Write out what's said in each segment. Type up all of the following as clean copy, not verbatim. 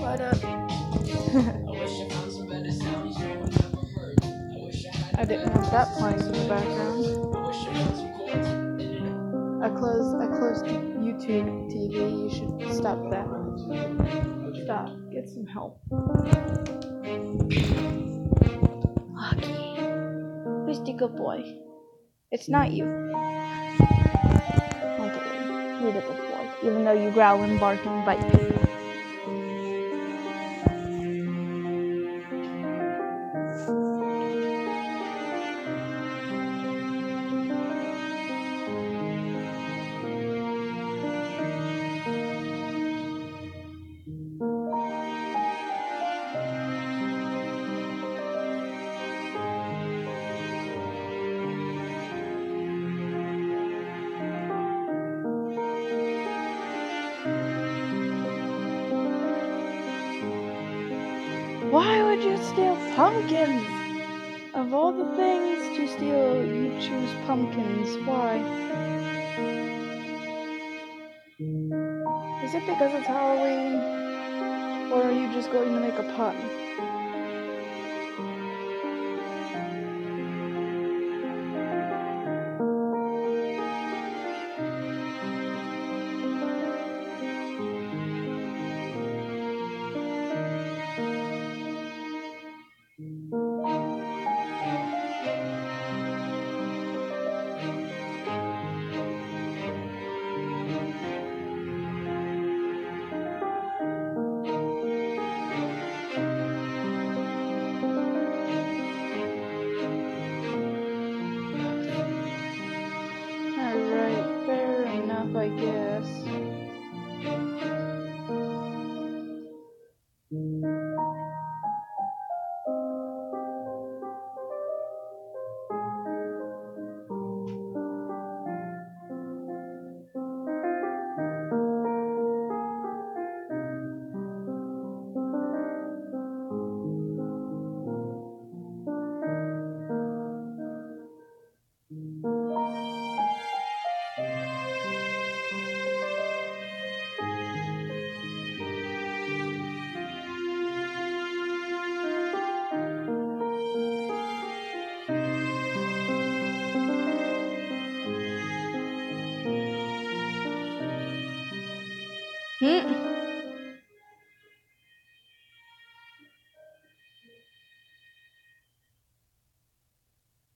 What up? I didn't have that playing in the background. I closed YouTube TV. You should stop that. Stop. Get some help. Lucky. Who's the good boy? It's not you. Okay, you're the good boy. Even though you growl and bark and bite people. Why would you steal pumpkins? Of all the things to steal, you choose pumpkins. Why? Is it because it's Halloween? Or are you just going to make a pun? Alright, fair enough, I guess.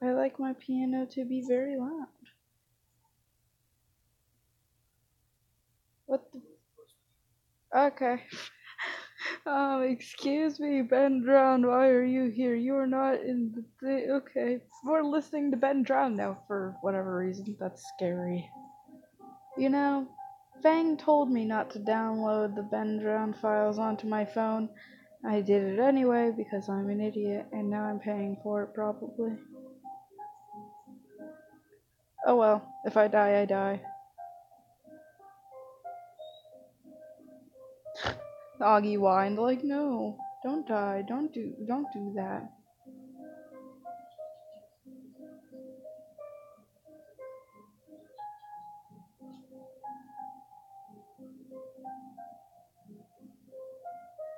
I like my piano to be very loud. What the? Okay. Excuse me, Ben Drown, why are you here? You are not in the thing. Okay. We're listening to Ben Drown now for whatever reason. That's scary. You know, Fang told me not to download the Ben Drown files onto my phone. I did it anyway because I'm an idiot, and now I'm paying for it probably. Oh well, if I die, I die. Augie whined like, no, don't die, don't do that.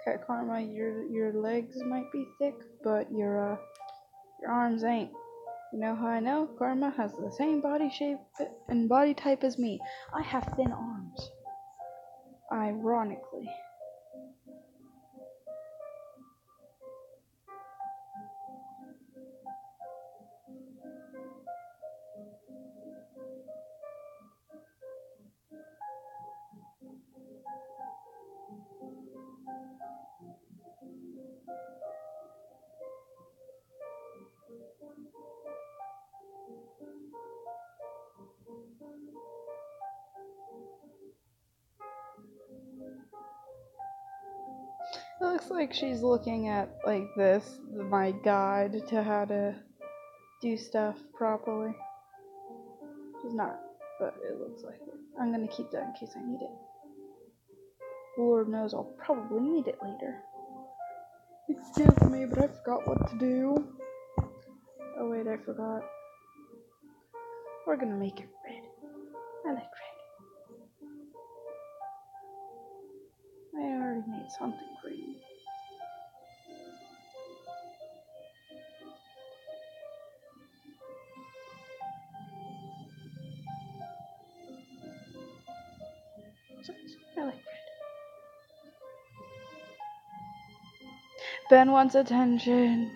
Okay, Karma, your legs might be thick, but your arms ain't. You know how I know? Karma has the same body shape and body type as me. I have thin arms. Ironically. looks like she's looking at, like, this, my guide to how to do stuff properly. She's not, but it looks like it. I'm gonna keep that in case I need it. Lord knows I'll probably need it later. Excuse me, but I forgot what to do. Oh wait, I forgot. We're gonna make it red. I like red. I already made something green. I like red. Ben wants attention.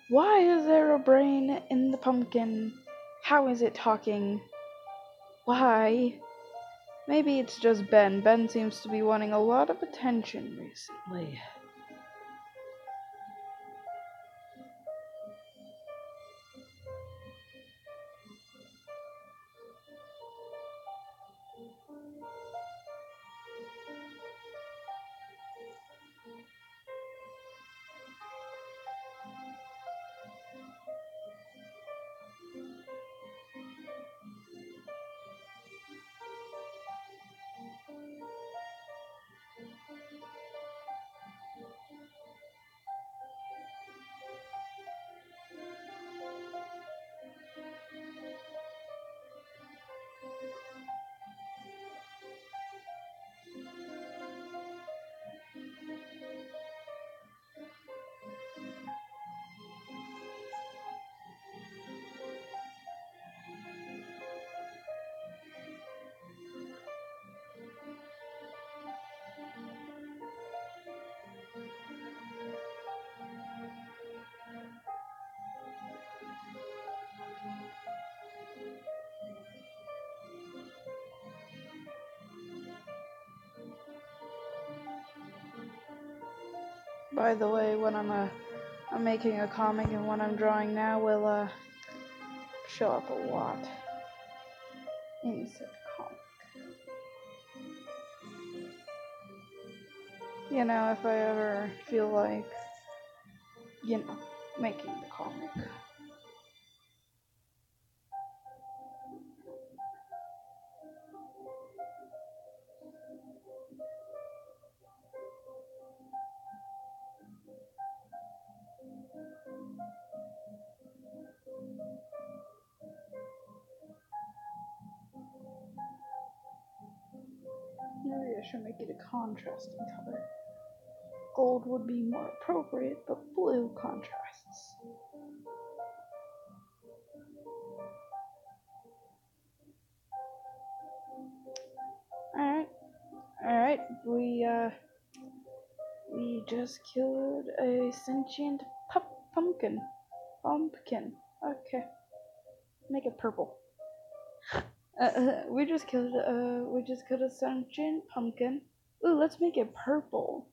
Why is there a brain in the pumpkin? How is it talking? Why? Maybe it's just Ben. Ben seems to be wanting a lot of attention recently. By the way, when I'm making a comic and what I'm drawing now will show up a lot in said comic. You know, if I ever feel like, making the comic. Maybe I should make it a contrasting color. Gold would be more appropriate, but blue contrasts. Alright, we just killed a sentient pumpkin. Okay, make it purple. We just killed a sentient pumpkin. Ooh, let's make it purple.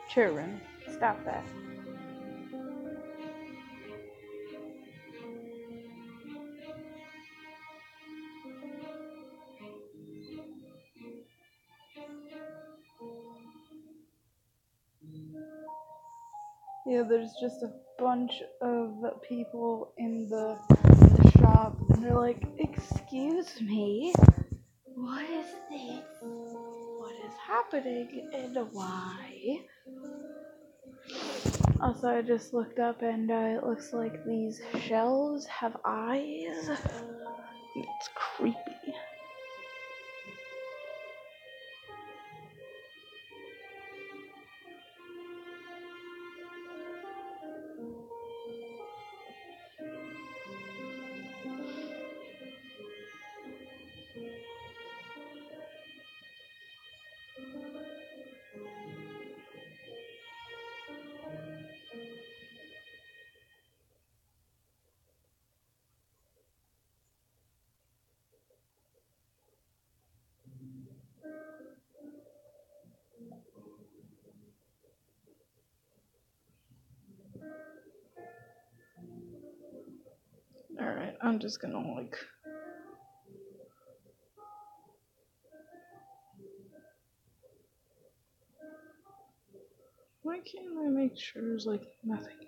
Children, stop that. Yeah, there's just a bunch of people in the shop, and they're like, "Excuse me, what is this? What is happening, and why?" Also, I just looked up, and it looks like these shelves have eyes. It's creepy. Alright, I'm just gonna like. Why can't I make sure there's like nothing there?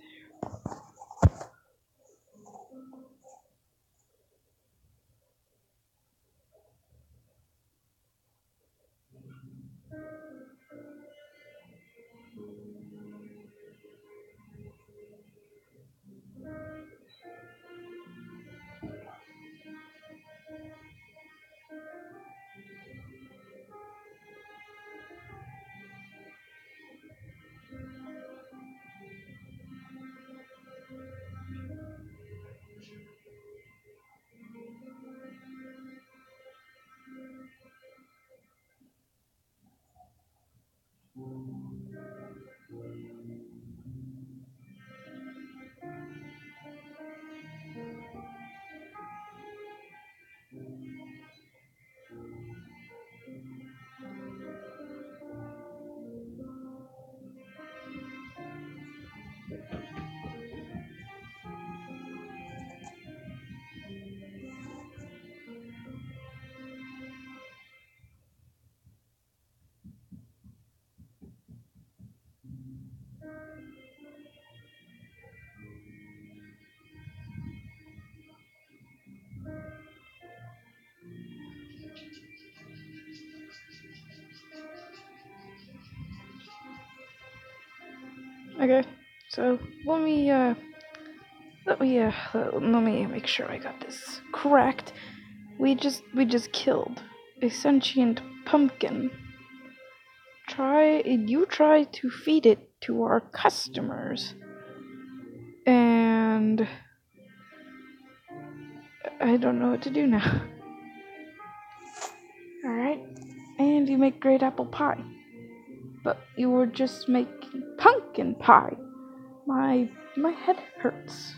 Okay, so let me make sure I got this correct. We just killed a sentient pumpkin. You try to feed it to our customers, and I don't know what to do now. All right, and you make great apple pie, but you were just making pumpkin pie. My head hurts.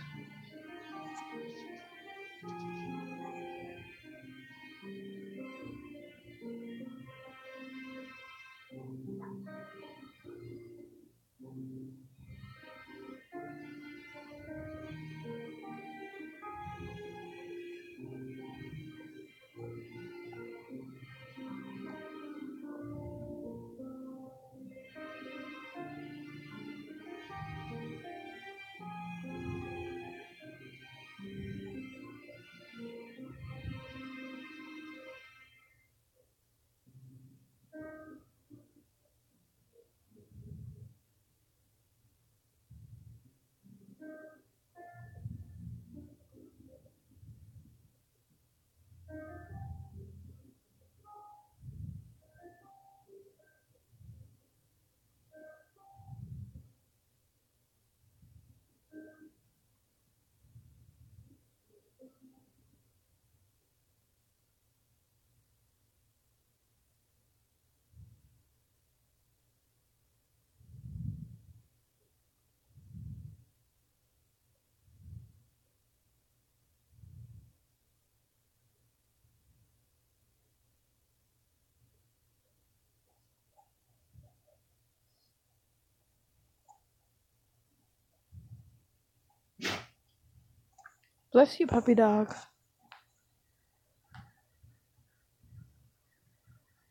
Bless you, puppy dog.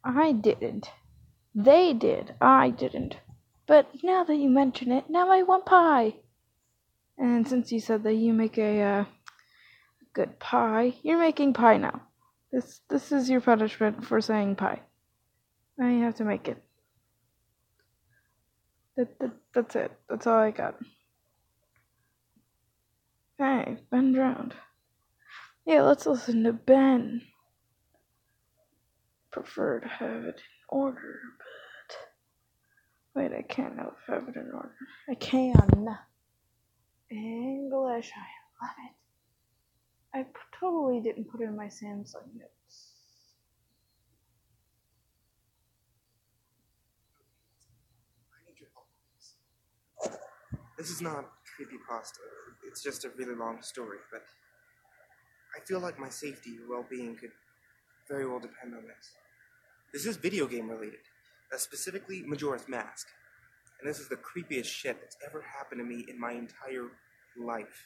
I didn't. They did. I didn't. But now that you mention it, now I want pie. And since you said that you make a good pie, you're making pie now. This is your punishment for saying pie. Now you have to make it. That's it. That's all I got. Hey, Ben drowned. Yeah, let's listen to Ben. Prefer to have it in order, but wait, I can't have it in order. I can. English, I love it. I totally didn't put in my Samsung notes. I need your help. This is not creepypasta. It's just a really long story, but I feel like my safety and well-being could very well depend on this. This is video game related, specifically Majora's Mask, and this is the creepiest shit that's ever happened to me in my entire life.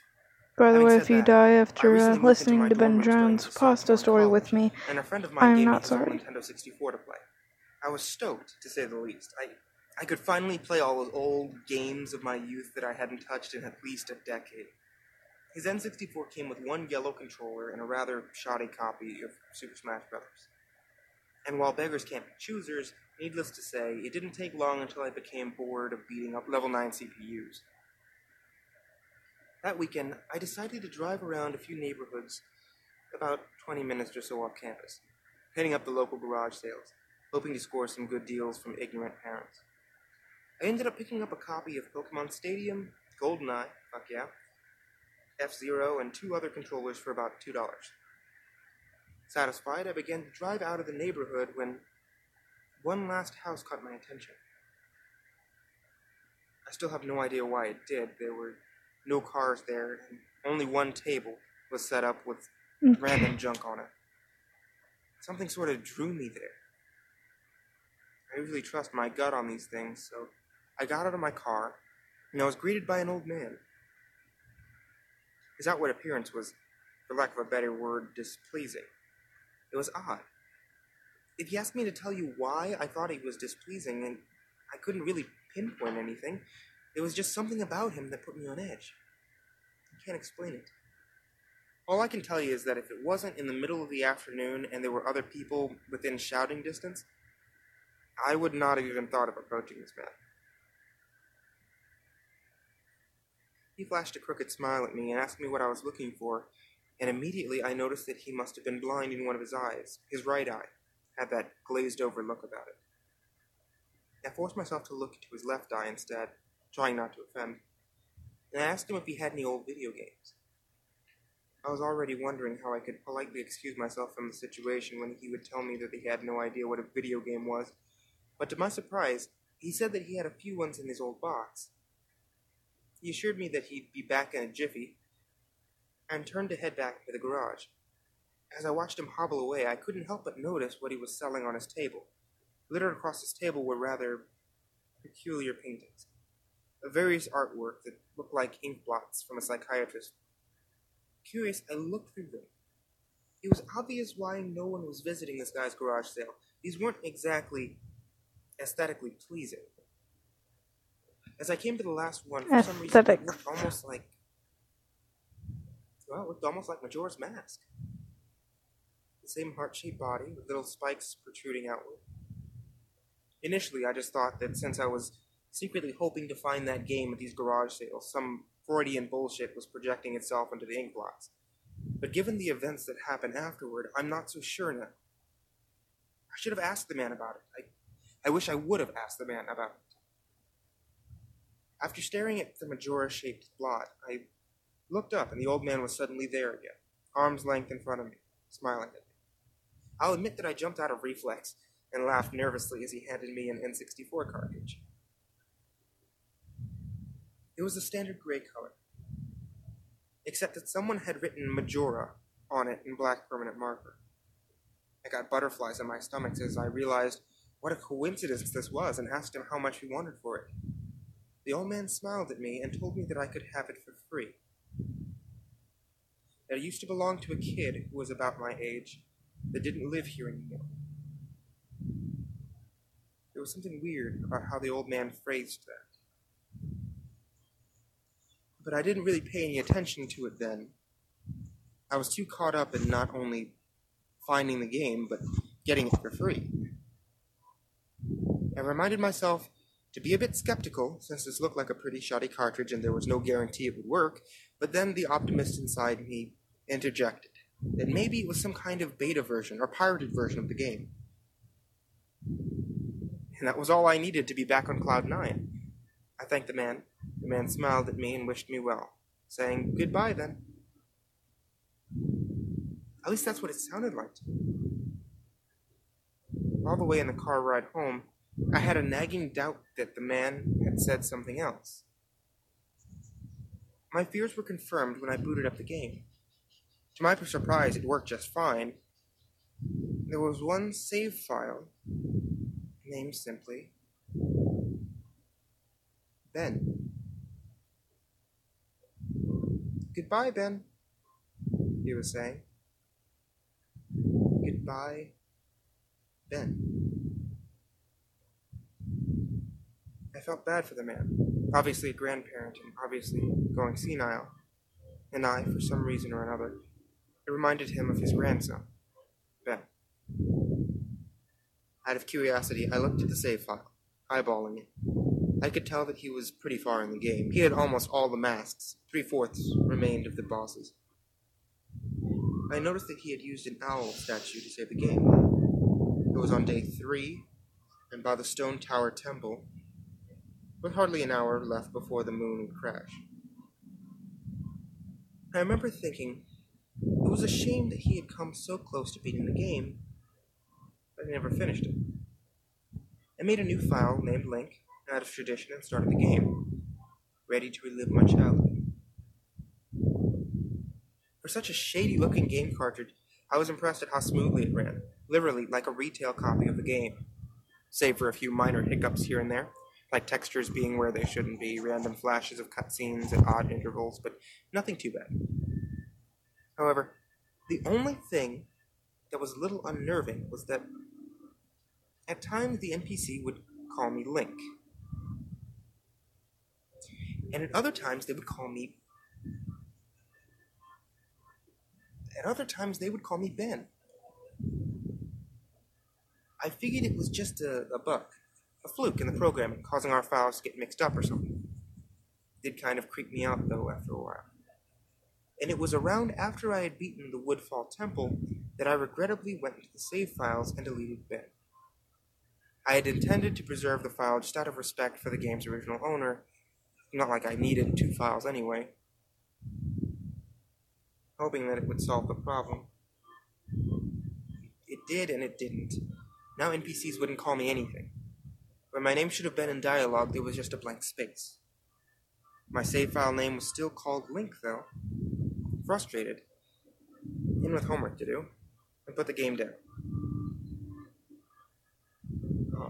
By the Having way, said if you that, die I after recently moved into listening my to Ben dorm room studying Drown's for pasta sophomore story in with college, me, and a friend of I'm mine gave me not his old sorry. Nintendo 64 to play. I was stoked, to say the least. I could finally play all those old games of my youth that I hadn't touched in at least a decade. His N64 came with one yellow controller and a rather shoddy copy of Super Smash Bros. And while beggars can't be choosers, needless to say, it didn't take long until I became bored of beating up level 9 CPUs. That weekend, I decided to drive around a few neighborhoods about 20 minutes or so off campus, hitting up the local garage sales, hoping to score some good deals from ignorant parents. I ended up picking up a copy of Pokemon Stadium, GoldenEye, fuck yeah, F-Zero, and 2 other controllers for about $2. Satisfied, I began to drive out of the neighborhood when one last house caught my attention. I still have no idea why it did. There were no cars there, and only one table was set up with random junk on it. Something sort of drew me there. I usually trust my gut on these things, so I got out of my car, and I was greeted by an old man. His outward appearance was, for lack of a better word, displeasing. It was odd. If you asked me to tell you why I thought he was displeasing, and I couldn't really pinpoint anything, there was just something about him that put me on edge. I can't explain it. All I can tell you is that if it wasn't in the middle of the afternoon and there were other people within shouting distance, I would not have even thought of approaching this man. He flashed a crooked smile at me and asked me what I was looking for, and immediately I noticed that he must have been blind in one of his eyes. His right eye had that glazed-over look about it. I forced myself to look into his left eye instead, trying not to offend, and I asked him if he had any old video games. I was already wondering how I could politely excuse myself from the situation when he would tell me that he had no idea what a video game was, but to my surprise, he said that he had a few ones in his old box. He assured me that he'd be back in a jiffy, and turned to head back to the garage. As I watched him hobble away, I couldn't help but notice what he was selling on his table. Littered across his table were rather peculiar paintings, various artwork that looked like ink blots from a psychiatrist. Curious, I looked through them. It was obvious why no one was visiting this guy's garage sale. These weren't exactly aesthetically pleasing. As I came to the last one, for some reason, it looked almost like Majora's Mask. The same heart-shaped body with little spikes protruding outward. Initially, I just thought that since I was secretly hoping to find that game at these garage sales, some Freudian bullshit was projecting itself into the ink blots. But given the events that happened afterward, I'm not so sure now. I should have asked the man about it. I wish I would have asked the man about it. After staring at the Majora-shaped blot, I looked up and the old man was suddenly there again, arm's length in front of me, smiling at me. I'll admit that I jumped out of reflex and laughed nervously as he handed me an N64 cartridge. It was a standard gray color, except that someone had written Majora on it in black permanent marker. I got butterflies in my stomach as I realized what a coincidence this was and asked him how much he wanted for it. The old man smiled at me and told me that I could have it for free. It used to belong to a kid who was about my age that didn't live here anymore. There was something weird about how the old man phrased that. But I didn't really pay any attention to it then. I was too caught up in not only finding the game, but getting it for free. I reminded myself to be a bit skeptical, since this looked like a pretty shoddy cartridge and there was no guarantee it would work, but then the optimist inside me interjected that maybe it was some kind of beta version or pirated version of the game. And that was all I needed to be back on Cloud 9. I thanked the man. The man smiled at me and wished me well, saying, "Goodbye, then." At least that's what it sounded like to me. All the way in the car ride home, I had a nagging doubt that the man had said something else. My fears were confirmed when I booted up the game. To my surprise, it worked just fine. There was one save file, named simply Ben. "Goodbye, Ben," he was saying. "Goodbye, Ben." I felt bad for the man, obviously a grandparent and obviously going senile, and I, for some reason or another, it reminded him of his grandson, Ben. Out of curiosity, I looked at the save file, eyeballing it. I could tell that he was pretty far in the game. He had almost all the masks. 3/4 remained of the bosses. I noticed that he had used an owl statue to save the game. It was on day 3, and by the stone tower temple, with hardly an hour left before the moon would crash. I remember thinking it was a shame that he had come so close to beating the game, but he never finished it. I made a new file named Link, out of tradition, and started the game, ready to relive my childhood. For such a shady-looking game cartridge, I was impressed at how smoothly it ran, literally like a retail copy of the game, save for a few minor hiccups here and there, like textures being where they shouldn't be, random flashes of cutscenes at odd intervals, but nothing too bad. However, the only thing that was a little unnerving was that at times the NPC would call me Link, and at other times they would call me Ben. I figured it was just a bug, a fluke in the programming, causing our files to get mixed up or something. It did kind of creep me out, though, after a while. And it was around after I had beaten the Woodfall Temple that I regrettably went into the save files and deleted Ben. I had intended to preserve the file just out of respect for the game's original owner, not like I needed 2 files anyway, hoping that it would solve the problem. It did, and it didn't. Now NPCs wouldn't call me anything. When my name should have been in dialogue, there was just a blank space. My save file name was still called Link, though. Frustrated, in with homework to do, I put the game down.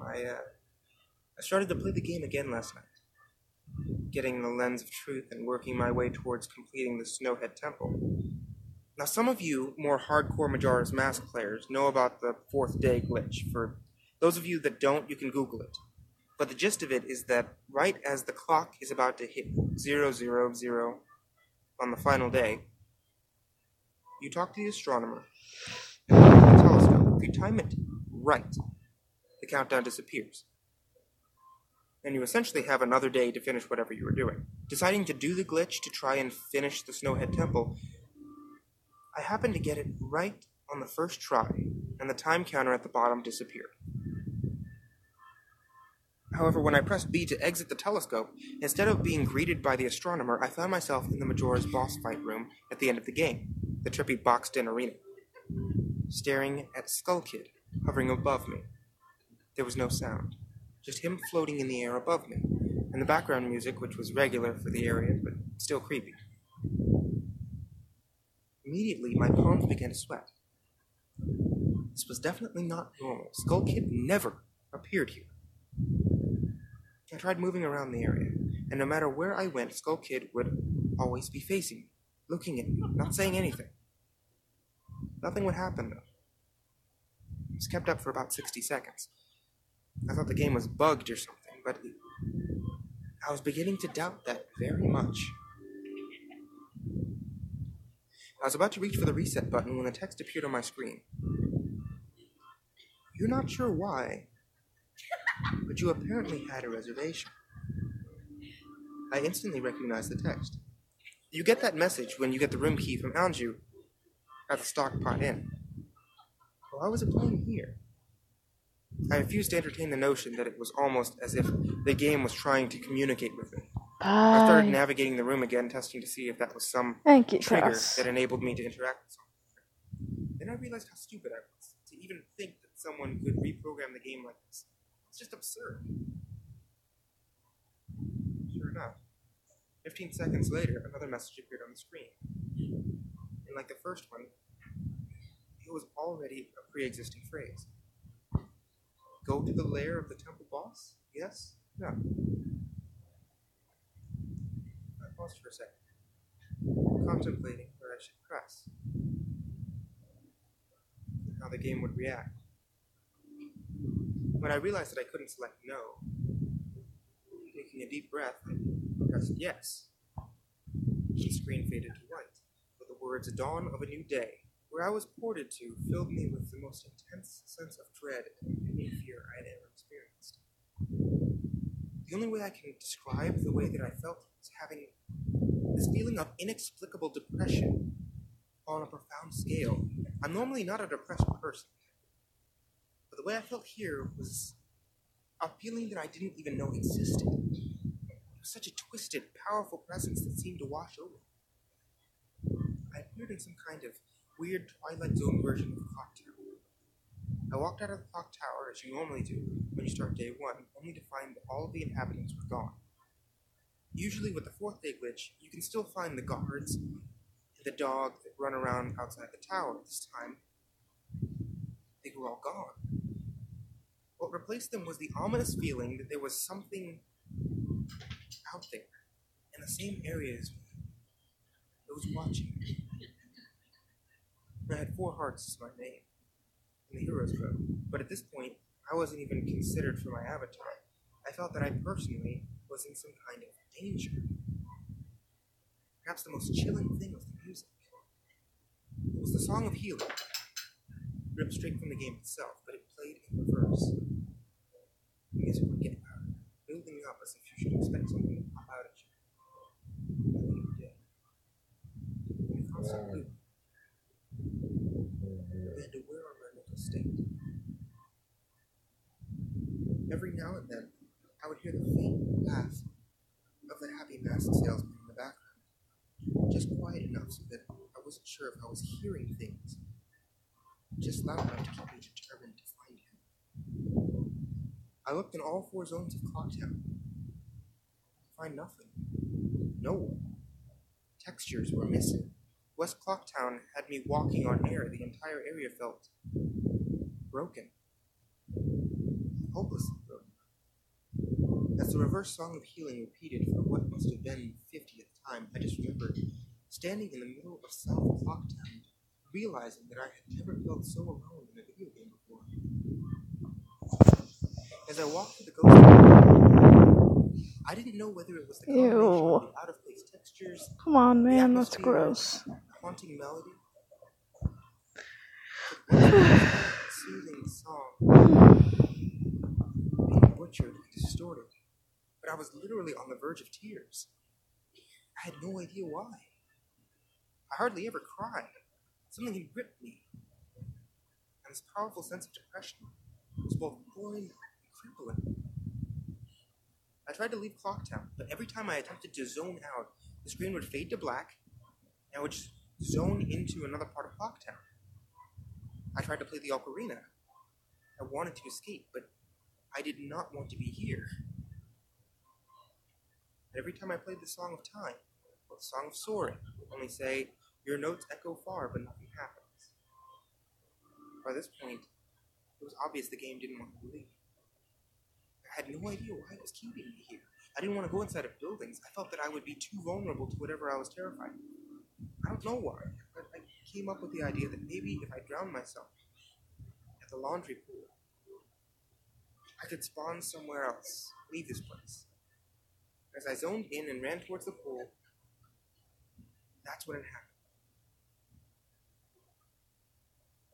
I started to play the game again last night, getting the lens of truth and working my way towards completing the Snowhead Temple. Now, some of you more hardcore Majora's Mask players know about the 4th day glitch. For those of you that don't, you can Google it. But the gist of it is that right as the clock is about to hit 000 on the final day, you talk to the astronomer, and with the telescope, if you time it right, the countdown disappears. And you essentially have another day to finish whatever you were doing. Deciding to do the glitch to try and finish the Snowhead Temple, I happened to get it right on the first try, and the time counter at the bottom disappeared. However, when I pressed B to exit the telescope, instead of being greeted by the astronomer, I found myself in the Majora's boss fight room at the end of the game, the trippy boxed-in arena, staring at Skull Kid hovering above me. There was no sound, just him floating in the air above me, and the background music, which was regular for the area, but still creepy. Immediately, my palms began to sweat. This was definitely not normal. Skull Kid never appeared here. I tried moving around the area, and no matter where I went, Skull Kid would always be facing me, looking at me, not saying anything. Nothing would happen, though. This kept up for about 60 seconds. I thought the game was bugged or something, but I was beginning to doubt that very much. I was about to reach for the reset button when a text appeared on my screen. You're not sure why, but you apparently had a reservation. I instantly recognized the text. You get that message when you get the room key from Anju at the Stockpot Inn. Why was it playing here? I refused to entertain the notion that it was almost as if the game was trying to communicate with me. I started navigating the room again, testing to see if that was some trigger that enabled me to interact with someone. Then I realized how stupid I was to even think that someone could reprogram the game like this. It's just absurd. Sure enough, 15 seconds later, another message appeared on the screen. And like the first one, it was already a pre-existing phrase. Go to the lair of the temple boss? Yes? No. I paused for a second, contemplating where I should press, and how the game would react. When I realized that I couldn't select no, taking a deep breath, I pressed yes. The screen faded to white, with the words "Dawn of a New Day." Where I was ported to filled me with the most intense sense of dread and fear I had ever experienced. The only way I can describe the way that I felt was having this feeling of inexplicable depression on a profound scale. I'm normally not a depressed person, but the way I felt here was a feeling that I didn't even know existed. It was such a twisted, powerful presence that seemed to wash over me. I appeared in some kind of weird Twilight Zone version of the clock tower. I walked out of the clock tower as you normally do when you start day one, only to find that all of the inhabitants were gone. Usually with the fourth day glitch, you can still find the guards and the dog that run around outside the tower. This time, they were all gone. What replaced them was the ominous feeling that there was something out there in the same area as me that was watching me. I had 4 hearts as my name in the hero's code, but at this point, I wasn't even considered for my avatar. I felt that I personally was in some kind of danger. Perhaps the most chilling thing was the music. It was the Song of Healing, ripped straight from the game itself, but it played in reverse. The music would get louder, building up as if you should expect something to pop out at you. Nothing ever did. In a constant loop, began to wear on my mental state. Every now and then, I would hear the faint laugh of the happy masked salesman in the background, just quiet enough so that I wasn't sure if I was hearing things, just loud enough to keep me determined to find him. I looked in all 4 zones of Clocktown. Find nothing. No one. Textures were missing. West Clocktown had me walking on air. The entire area felt broken. Hopelessly broken. As the reverse Song of Healing repeated for what must have been the 50th time, I just remembered standing in the middle of South Clocktown, realizing that I had never felt so alone in a video game before. As I walked through the ghost town, I didn't know whether it was the combination of the out-of-place textures, come on, man, that's gross. The haunting melody, the soothing song, being butchered and distorted. But I was literally on the verge of tears. I had no idea why. I hardly ever cried. Something had gripped me. And this powerful sense of depression was both foreign and crippling. I tried to leave Clocktown, but every time I attempted to zone out, the screen would fade to black, and I would just zone into another part of Clocktown. I tried to play the Ocarina. I wanted to escape, but I did not want to be here. And every time I played the Song of Time, or the Song of Soaring, it would only say, your notes echo far, but nothing happens. By this point, it was obvious the game didn't want me to leave. I had no idea why it was keeping me here. I didn't want to go inside of buildings. I felt that I would be too vulnerable to whatever I was terrified of. I don't know why, but I came up with the idea that maybe if I drowned myself at the laundry pool, I could spawn somewhere else, leave this place. As I zoned in and ran towards the pool, that's when it happened.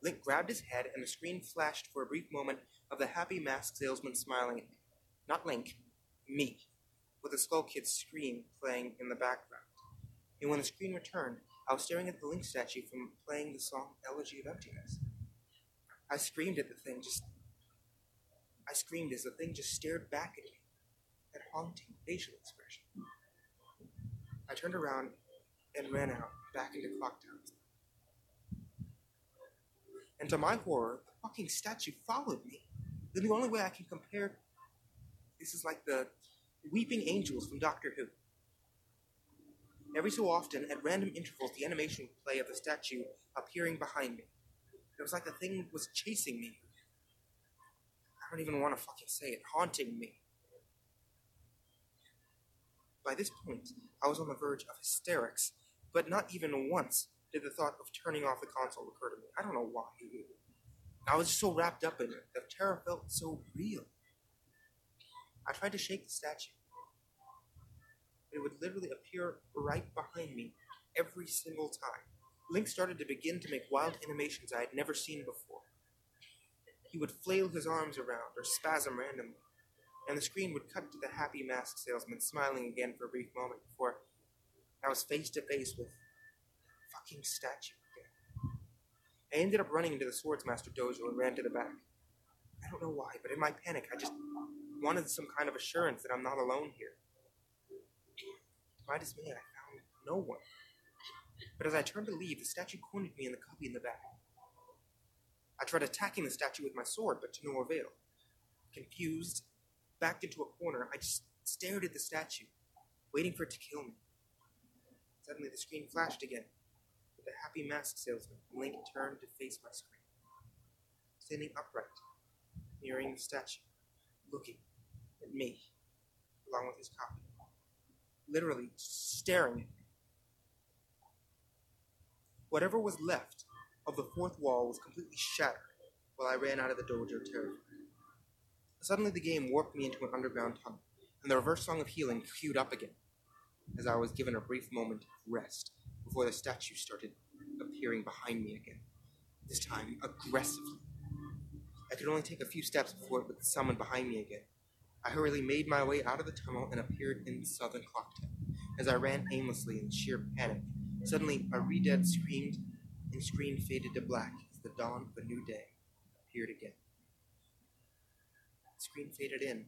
Link grabbed his head, and the screen flashed for a brief moment of the happy masked salesman smiling at me. Not Link, me, with the Skull Kid's scream playing in the background. And when the screen returned, I was staring at the Link statue from playing the song Elegy of Emptiness. I screamed as the thing just stared back at me, that haunting facial expression. I turned around and ran out, back into Clocktown. And to my horror, the fucking statue followed me. Then the only way I can compare this is like the weeping angels from Doctor Who. Every so often, at random intervals, the animation would play of the statue appearing behind me. It was like the thing was chasing me. I don't even want to fucking say it, haunting me. By this point, I was on the verge of hysterics, but not even once did the thought of turning off the console occur to me. I don't know why. I was just so wrapped up in it. The terror felt so real. I tried to shake the statue. It would literally appear right behind me every single time. Link started to begin to make wild animations I had never seen before. He would flail his arms around or spasm randomly, and the screen would cut to the happy masked salesman smiling again for a brief moment before I was face to face with the fucking statue again. I ended up running into the Swordsmaster dojo and ran to the back. I don't know why, but in my panic, I just wanted some kind of assurance that I'm not alone here. To my dismay, I found no one. But as I turned to leave, the statue cornered me in the cubby in the back. I tried attacking the statue with my sword, but to no avail. Confused, backed into a corner, I just stared at the statue, waiting for it to kill me. Suddenly, the screen flashed again, with the happy masked salesman, and Link turned to face my screen. Standing upright, nearing the statue, looking at me, along with his copy. Literally staring at me. Whatever was left of the fourth wall was completely shattered while I ran out of the dojo terrified. Suddenly the game warped me into an underground tunnel, and the reverse song of healing queued up again, as I was given a brief moment of rest before the statue started appearing behind me again, this time aggressively. I could only take a few steps before it would summon behind me again. I hurriedly made my way out of the tunnel and appeared in southern Clocktown. As I ran aimlessly in sheer panic, suddenly a Redead screamed, and the screen faded to black as the dawn of a new day appeared again. The screen faded in,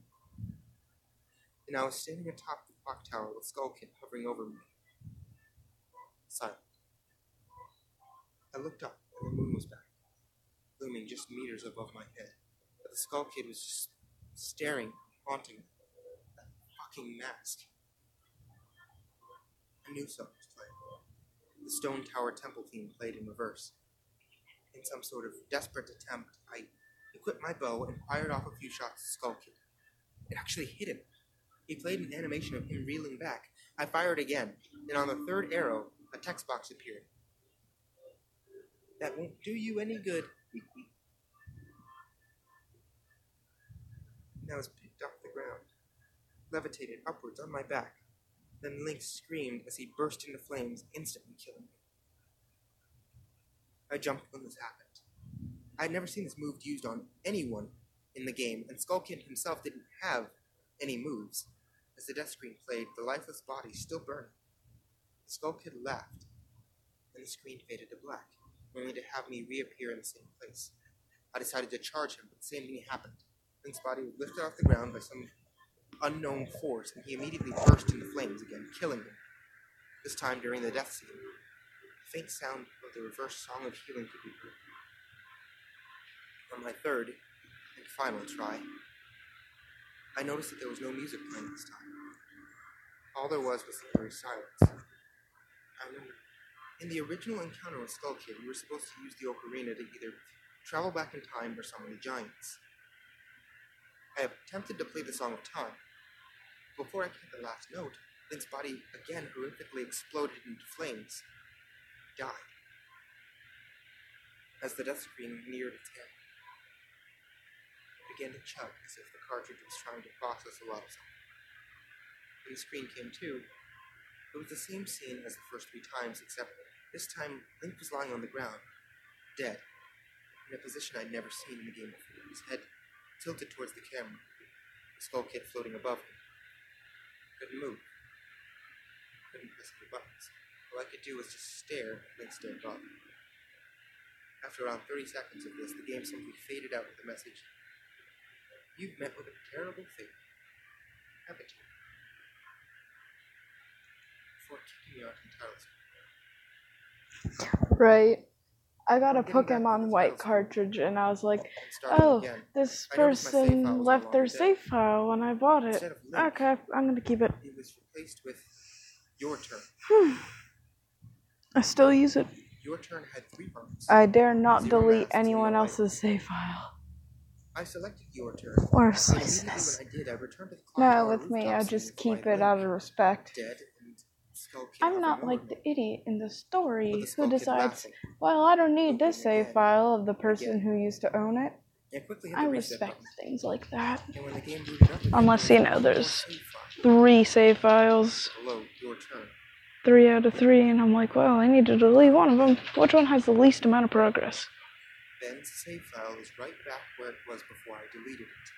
and I was standing atop the clock tower with Skull Kid hovering over me. Silent. I looked up, and the moon was back, looming just meters above my head. But the Skull Kid was just staring, haunting me. That fucking mask. A new song was playing. The Stone Tower Temple theme played in reverse. In some sort of desperate attempt, I equipped my bow and fired off a few shots at Skull Kid. It actually hit him. He played an animation of him reeling back. I fired again, and on the third arrow, a text box appeared. That won't do you any good. And I was picked off the ground, levitated upwards on my back. Then Link screamed as he burst into flames, instantly killing me. I jumped when this happened. I had never seen this move used on anyone in the game, and Skull Kid himself didn't have any moves. As the death screen played, the lifeless body still burning. The Skull Kid laughed, and the screen faded to black, only to have me reappear in the same place. I decided to charge him, but the same thing happened. Link's body was lifted off the ground by some unknown force, and he immediately burst into flames again, killing him. This time during the death scene, a faint sound of the reverse song of healing could be heard. On my third and final try, I noticed that there was no music playing this time. All there was the eerie silence. I remember, in the original encounter with Skull Kid, we were supposed to use the ocarina to either travel back in time or summon the giants. I attempted to play the Song of Time. Before I hit the last note, Link's body again horrifically exploded into flames. died. As the death screen neared its end, it began to chug as if the cartridge was trying to process a lot of something. When the screen came to, it was the same scene as the first 3 times, except this time Link was lying on the ground, dead, in a position I'd never seen in the game before, his head tilted towards the camera, the skull kid floating above him. Couldn't move. Couldn't press any buttons. All I could do was just stare at Link's dead body. After around 30 seconds of this, the game simply faded out with the message, "You've met with a terrible fate, haven't you?" Before kicking me out entirely. Right. I got a Getting back to Pokemon the White title screen cartridge and I was like, and starting oh, again, this I noticed my save file person was left no their longer there. save file when I bought it. Instead of Link, Okay, I'm gonna keep it. it was replaced with "Your Turn." I still use it. Your Turn had 3 arms. I dare not 0 delete math, anyone 0 else's save file. I selected Your Turn. Or And immediately sliceness. when I did, I returned to the clock No, tower with me, rooftop I scene just with my keep it Link out of respect. dead and Skull Kid I'm hovering not over like me. the idiot in the With story the who Skull Kid decides, laughing, well, I don't need looping this save again file of the and person again. who used to own it. And quickly hit I the reset respect button. things like that. And when the game booted up again, Unless, there you was know, one more there's save file 3 save files. below Your Turn. 3 out of 3, and I'm like, well, I need to delete one of them. Which one has the least amount of progress? Ben's save file is right back where it was before I deleted it.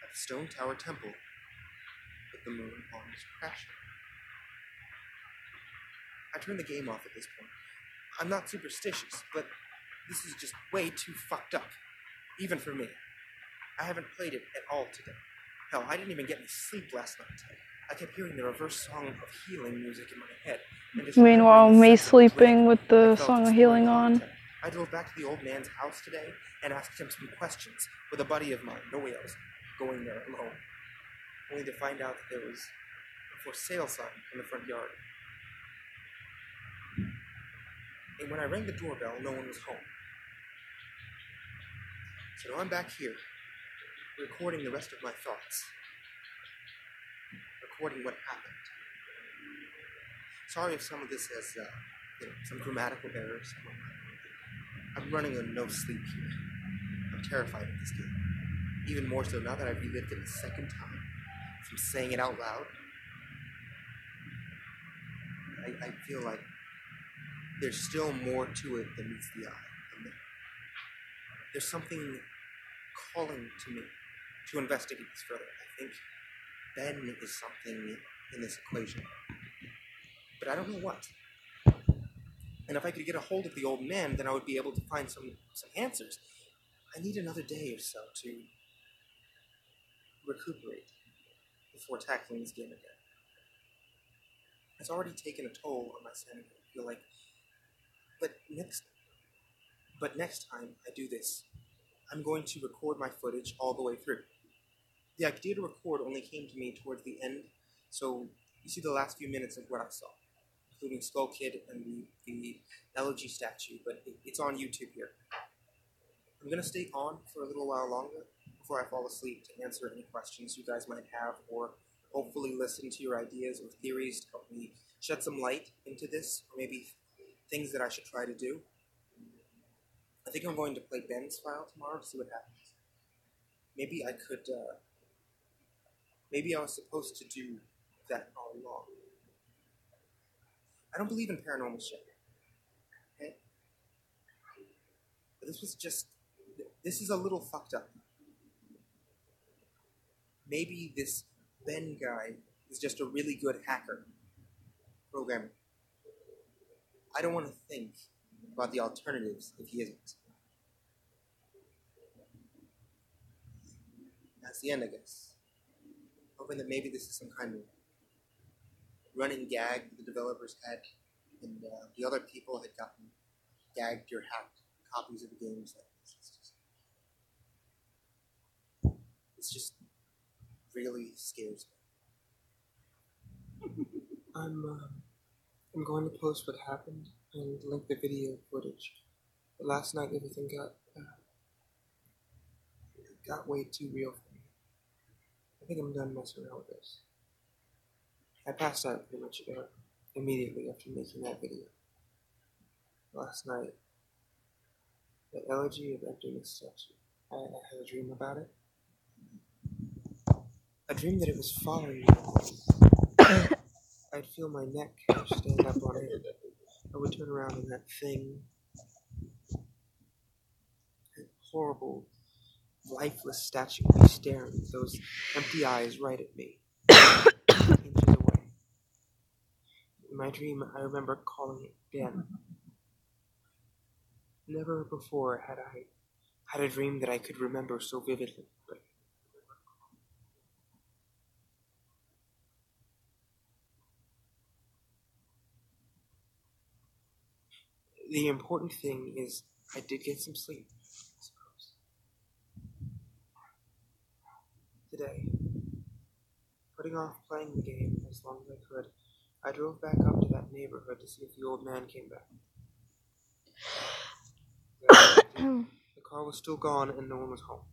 At the Stone Tower Temple, with the moon almost crashing. I turned the game off at this point. I'm not superstitious, but this is just way too fucked up. Even for me. I haven't played it at all today. Hell, I didn't even get any sleep last night. I kept hearing the reverse song of healing music in my head. And just Meanwhile, remembering the me sense of dread sleeping with the I felt Song of exploring Healing on. content. I drove back to the old man's house today and asked him some questions with a buddy of mine. No way I was going there alone. Only to find out that there was a for sale sign in the front yard. And when I rang the doorbell, no one was home. So now I'm back here, recording the rest of my thoughts. Recording what happened. Sorry if some of this has, some grammatical errors. I'm running on no sleep here. I'm terrified of this game. Even more so now that I've relived it a second time. From saying it out loud. I feel like there's still more to it than meets the eye. And there's something calling to me to investigate this further. I think Ben is something in this equation. But I don't know what. And if I could get a hold of the old man, then I would be able to find some answers. I need another day or so to recuperate before tackling this game again. It's already taken a toll on my sanity, I feel like. But next time I do this, I'm going to record my footage all the way through. The idea to record only came to me towards the end, so you see the last few minutes of what I saw, including Skull Kid and the elegy statue, but it's on YouTube here. I'm going to stay on for a little while longer before I fall asleep to answer any questions you guys might have, or hopefully listen to your ideas or theories to help me shed some light into this, or maybe things that I should try to do. I think I'm going to play Ben's file tomorrow to see what happens. Maybe I could, maybe I was supposed to do that all along. I don't believe in paranormal shit. Okay? But this is a little fucked up. Maybe this Ben guy is just a really good hacker. Programmer. I don't want to think about the alternatives if he isn't. That's the end, I guess. Hoping that maybe this is some kind of running gag that the developers had, and the other people had gotten gagged or hacked copies of the games. It's just really scares me. I'm going to post what happened and link the video footage. But last night everything got way too real for me. I think I'm done messing around with this. I passed out pretty much immediately after making that video. Last night, the elegy of emptiness statue. I had a dream about it. A dream that it was following me. I'd feel my neck hair stand up on it. I would turn around and that thing, that horrible, lifeless statue would be staring with those empty eyes right at me, inches away. In my dream, I remember calling it Ben. Never before had I had a dream that I could remember so vividly. But the important thing is I did get some sleep, I suppose. Today, putting off playing the game as long as I could, I drove back up to that neighborhood to see if the old man came back. The car was still gone and no one was home.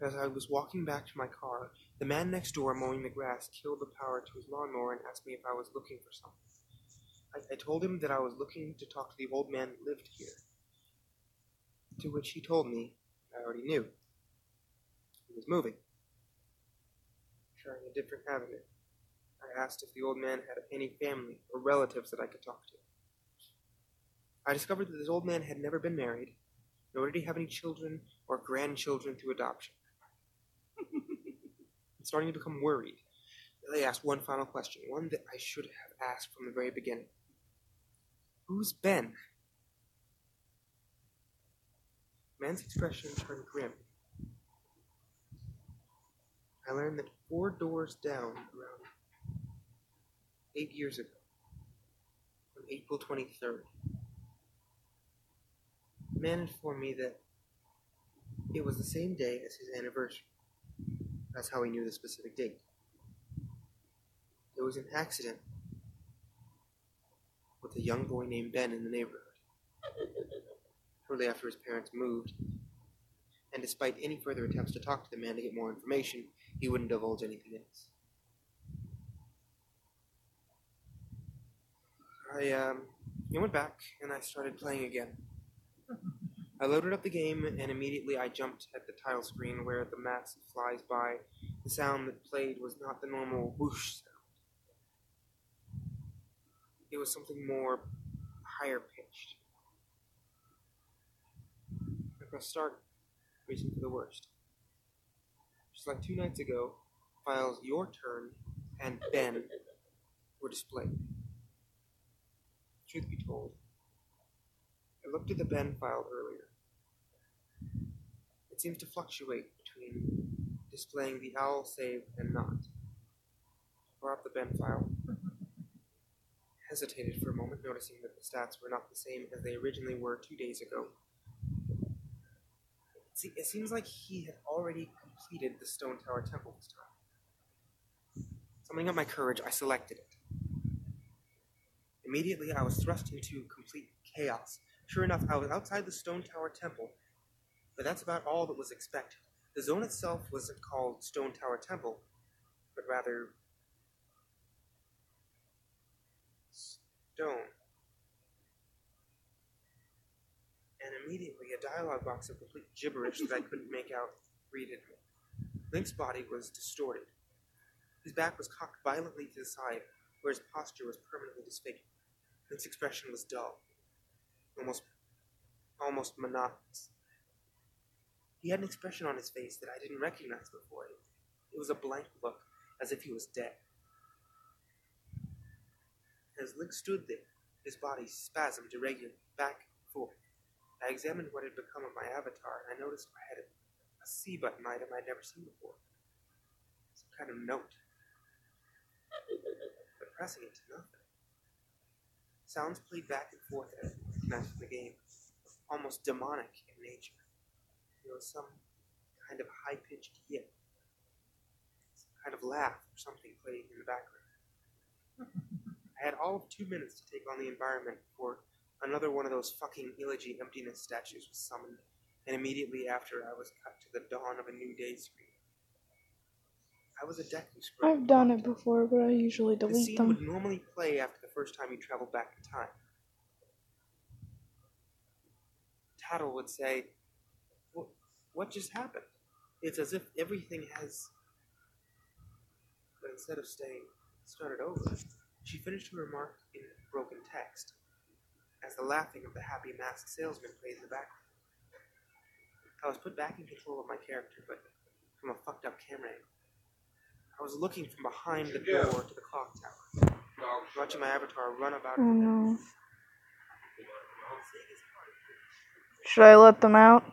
As I was walking back to my car, the man next door mowing the grass killed the power to his lawnmower and asked me if I was looking for something. I told him that I was looking to talk to the old man that lived here, to which he told me I already knew. He was moving, trying a different avenue. I asked if the old man had any family or relatives that I could talk to. I discovered that this old man had never been married, nor did he have any children or grandchildren through adoption. I'm starting to become worried. They asked one final question, one that I should have asked from the very beginning. Who's Ben? The man's expression turned grim. I learned that 4 doors down, around 8 years ago, on April 23rd, the man informed me that it was the same day as his anniversary. That's how he knew the specific date. There was an accident with a young boy named Ben in the neighborhood. Shortly after his parents moved, and despite any further attempts to talk to the man to get more information, he wouldn't divulge anything else. I went back and I started playing again. I loaded up the game and immediately I jumped at the title screen where the mass flies by. The sound that played was not the normal whoosh sound. It was something more higher pitched. I pressed start, reaching for the worst. Just like 2 nights ago, files Your Turn and Ben were displayed. Truth be told, I looked at the Ben file earlier. It seems to fluctuate between displaying the owl save and not. I brought up the Ben file. Hesitated for a moment, noticing that the stats were not the same as they originally were 2 days ago. It seems like he had already completed the Stone Tower Temple this time. Summoning up my courage, I selected it. Immediately, I was thrust into complete chaos. Sure enough, I was outside the Stone Tower Temple, but that's about all that was expected. The zone itself wasn't called Stone Tower Temple, but rather Stone. And immediately, a dialogue box of complete gibberish that I couldn't make out greeted me. Link's body was distorted. His back was cocked violently to the side, where his posture was permanently disfigured. Link's expression was dull, almost monotonous. He had an expression on his face that I didn't recognize before. It was a blank look, as if he was dead. As Link stood there, his body spasmed irregularly, back and forth. I examined what had become of my avatar, and I noticed I had a C button item I'd never seen before. Some kind of note. But pressing it to nothing. Sounds played back and forth as I recognized from the game, almost demonic in nature. There was some kind of high-pitched yip, some kind of laugh or something playing in the background. I had all of 2 minutes to take on the environment before another one of those fucking Elegy emptiness statues was summoned, and immediately after I was cut to the dawn of a new day screen. I was a Deku screen. I've done it before, but I usually The delete scene them. would normally play after the first time you traveled back in time. Tattle would say, what just happened? It's as if everything has... But instead of staying, started over. She finished her remark in broken text, as the laughing of the happy masked salesman played in the background. I was put back in control of my character, but from a fucked up camera angle. I was looking from behind the door to the clock tower, watching my avatar run about. Oh no. Should I let them out?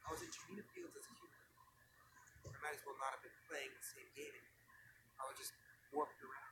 I was in Twenty One Piolets as a human. I might as well not have been playing the same game anymore. I was just warped around.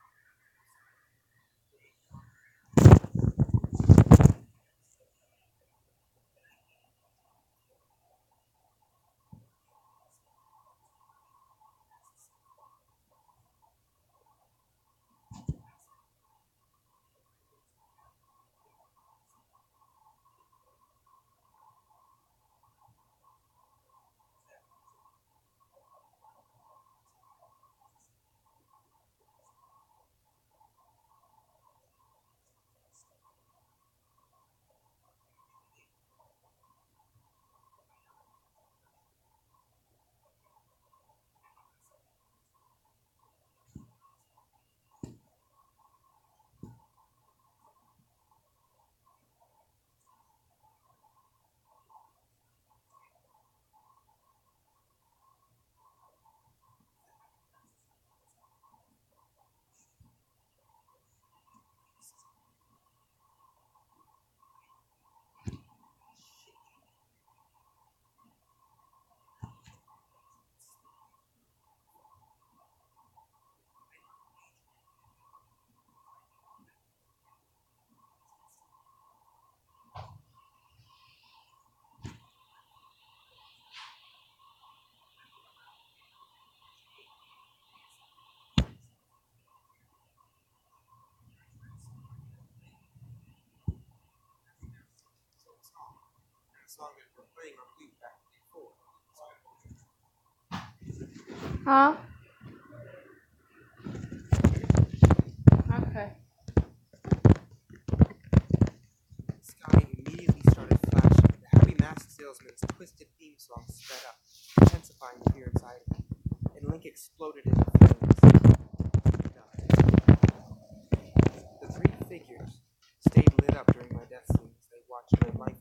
The song that we're playing on loop back before. Huh? Okay. The sky immediately started flashing. The happy masked salesman's twisted theme song sped up, intensifying the fear inside of me, and Link exploded into flames. The three figures stayed lit up during my death scene as they watched my life